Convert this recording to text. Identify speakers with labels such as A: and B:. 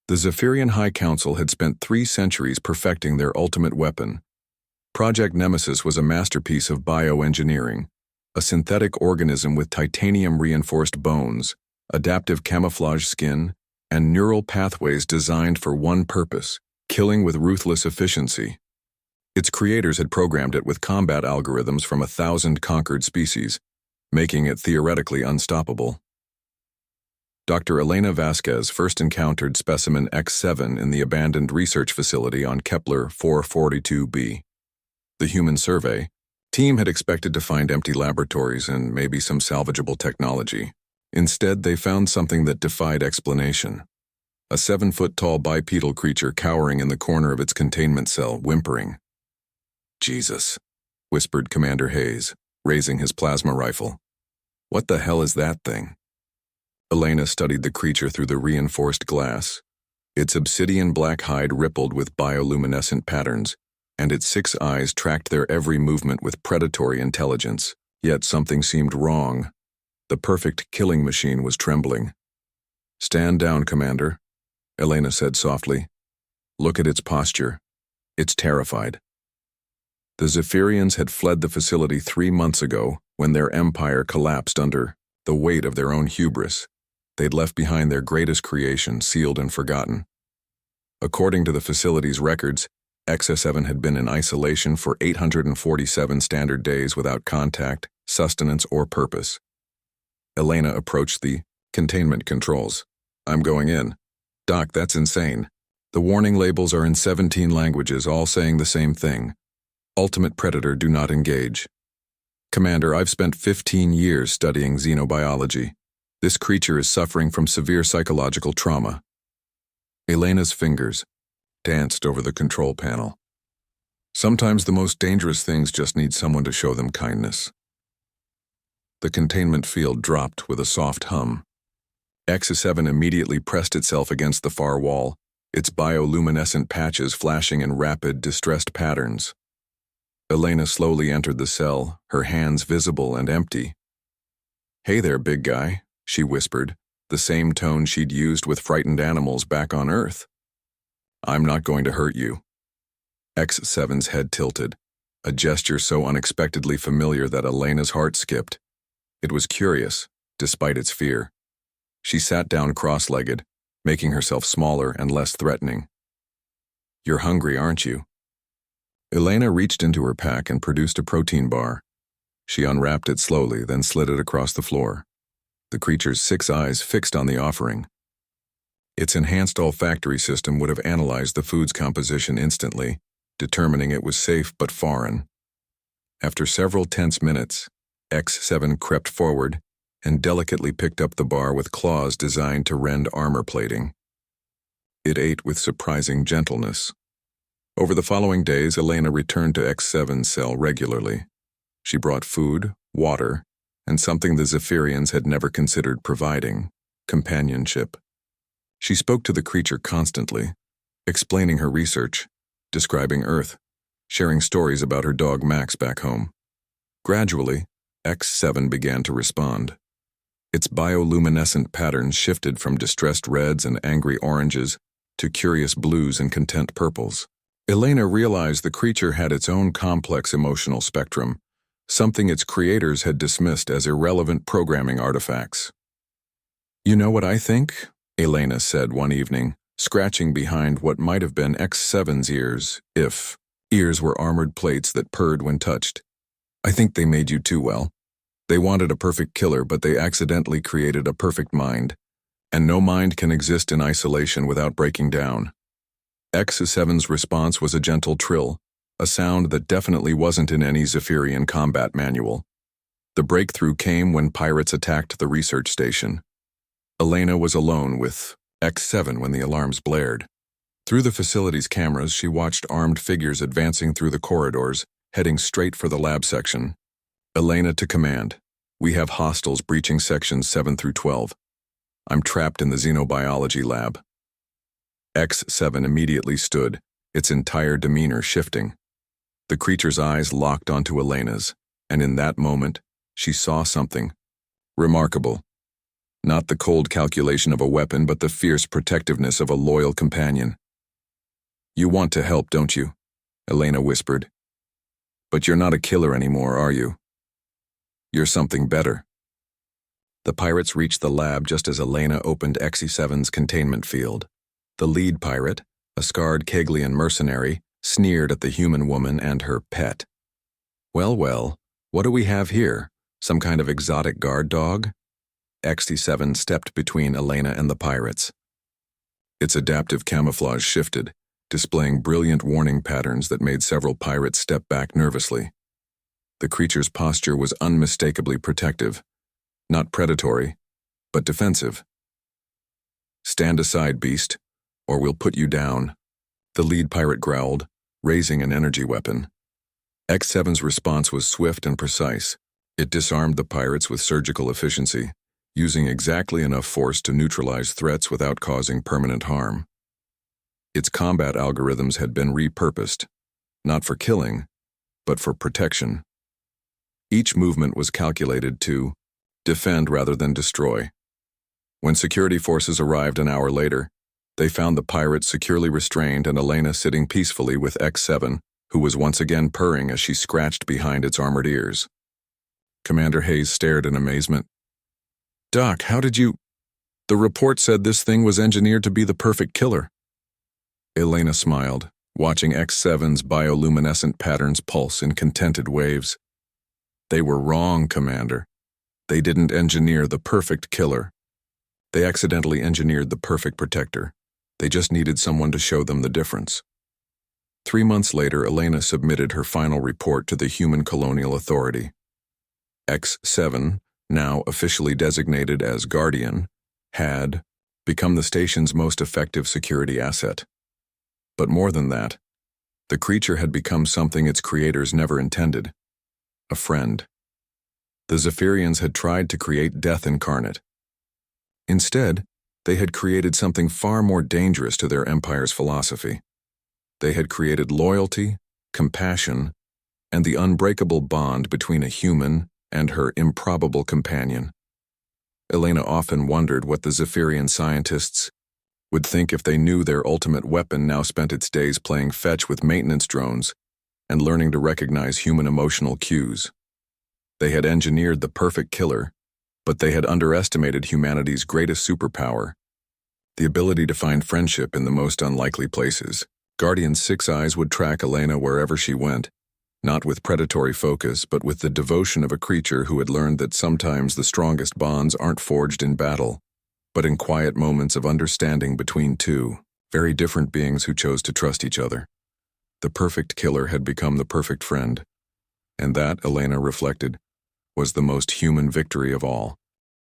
A: The Zephyrian High Council had spent 3 centuries perfecting their ultimate weapon. Project Nemesis was a masterpiece of bioengineering, a synthetic organism with titanium-reinforced bones, adaptive camouflage skin, and neural pathways designed for one purpose: killing with ruthless efficiency. Its creators had programmed it with combat algorithms from 1,000 conquered species, making it theoretically unstoppable. Dr. Elena Vasquez first encountered specimen X7 in the abandoned research facility on Kepler 442b. The human survey team had expected to find empty laboratories and maybe some salvageable technology. Instead, they found something that defied explanation. A 7-foot-tall bipedal creature cowering in the corner of its containment cell, whimpering. "Jesus," whispered Commander Hayes, raising his plasma rifle. "What the hell is that thing?" Elena studied the creature through the reinforced glass. Its obsidian black hide rippled with bioluminescent patterns, and its 6 eyes tracked their every movement with predatory intelligence. Yet something seemed wrong. The perfect killing machine was trembling. "Stand down, Commander," Elena said softly. "Look at its posture. It's terrified." The Zephyrians had fled the facility 3 months ago when their empire collapsed under the weight of their own hubris. They'd left behind their greatest creation, sealed and forgotten. According to the facility's records, X7 had been in isolation for 847 standard days without contact, sustenance, or purpose. Elena approached the containment controls. "I'm going in." "Doc, that's insane. The warning labels are in 17 languages, all saying the same thing. Ultimate predator, do not engage." "Commander, I've spent 15 years studying xenobiology. This creature is suffering from severe psychological trauma." Elena's fingers danced over the control panel. Sometimes the most dangerous things just need someone to show them kindness. The containment field dropped with a soft hum. X7 immediately pressed itself against the far wall, its bioluminescent patches flashing in rapid, distressed patterns. Elena slowly entered the cell, her hands visible and empty. "Hey there, big guy," she whispered, the same tone she'd used with frightened animals back on Earth. "I'm not going to hurt you." X7's head tilted, a gesture so unexpectedly familiar that Elena's heart skipped. It was curious, despite its fear. She sat down cross-legged, making herself smaller and less threatening. "You're hungry, aren't you?" Elena reached into her pack and produced a protein bar. She unwrapped it slowly, then slid it across the floor. The creature's 6 eyes fixed on the offering. Its enhanced olfactory system would have analyzed the food's composition instantly, determining it was safe but foreign. After several tense minutes, X7 crept forward and delicately picked up the bar with claws designed to rend armor plating. It ate with surprising gentleness. Over the following days, Elena returned to X7's cell regularly. She brought food, water, and something the Zephyrians had never considered providing: companionship. She spoke to the creature constantly, explaining her research, describing Earth, sharing stories about her dog Max back home. Gradually, X7 began to respond. Its bioluminescent patterns shifted from distressed reds and angry oranges to curious blues and content purples. Elena realized the creature had its own complex emotional spectrum, something its creators had dismissed as irrelevant programming artifacts. "You know what I think?" Elena said one evening, scratching behind what might have been X7's ears, if ears were armored plates that purred when touched. "I think they made you too well. They wanted a perfect killer, but they accidentally created a perfect mind. And no mind can exist in isolation without breaking down." X7's response was a gentle trill, a sound that definitely wasn't in any Zephyrian combat manual. The breakthrough came when pirates attacked the research station. Elena was alone with X7 when the alarms blared. Through the facility's cameras, she watched armed figures advancing through the corridors, heading straight for the lab section. Elena to command. "We have hostiles breaching sections 7 through 12. I'm trapped in the xenobiology lab." X7 immediately stood, its entire demeanor shifting. The creature's eyes locked onto Elena's, and in that moment, she saw something remarkable. Not the cold calculation of a weapon, but the fierce protectiveness of a loyal companion. "You want to help, don't you?" Elena whispered. "But you're not a killer anymore, are you? You're something better." The pirates reached the lab just as Elena opened XE7's containment field. The lead pirate, a scarred Keglian mercenary, sneered at the human woman and her pet. Well, what do we have here? Some kind of exotic guard dog?" XE7 stepped between Elena and the pirates. Its adaptive camouflage shifted, displaying brilliant warning patterns that made several pirates step back nervously. The creature's posture was unmistakably protective, not predatory, but defensive. "Stand aside, beast, or we'll put you down," the lead pirate growled, raising an energy weapon. X7's response was swift and precise. It disarmed the pirates with surgical efficiency, using exactly enough force to neutralize threats without causing permanent harm. Its combat algorithms had been repurposed, not for killing, but for protection. Each movement was calculated to defend rather than destroy. When security forces arrived an hour later, they found the pirates securely restrained and Elena sitting peacefully with X7, who was once again purring as she scratched behind its armored ears. Commander Hayes stared in amazement. "Doc, how did you—" "The report said this thing was engineered to be the perfect killer." Elena smiled, watching X7's bioluminescent patterns pulse in contented waves. "They were wrong, Commander. They didn't engineer the perfect killer. They accidentally engineered the perfect protector. They just needed someone to show them the difference." 3 months later, Elena submitted her final report to the Human Colonial Authority. X7, now officially designated as Guardian, had become the station's most effective security asset. But more than that, the creature had become something its creators never intended: a friend. The Zephyrians had tried to create death incarnate. Instead, they had created something far more dangerous to their empire's philosophy. They had created loyalty, compassion, and the unbreakable bond between a human and her improbable companion. Elena often wondered what the Zephyrian scientists would think if they knew their ultimate weapon now spent its days playing fetch with maintenance drones and learning to recognize human emotional cues. They had engineered the perfect killer, but they had underestimated humanity's greatest superpower: the ability to find friendship in the most unlikely places. Guardian's 6 eyes would track Elena wherever she went, not with predatory focus, but with the devotion of a creature who had learned that sometimes the strongest bonds aren't forged in battle, but in quiet moments of understanding between two very different beings who chose to trust each other. The perfect killer had become the perfect friend, and that, Elena reflected, was the most human victory of all.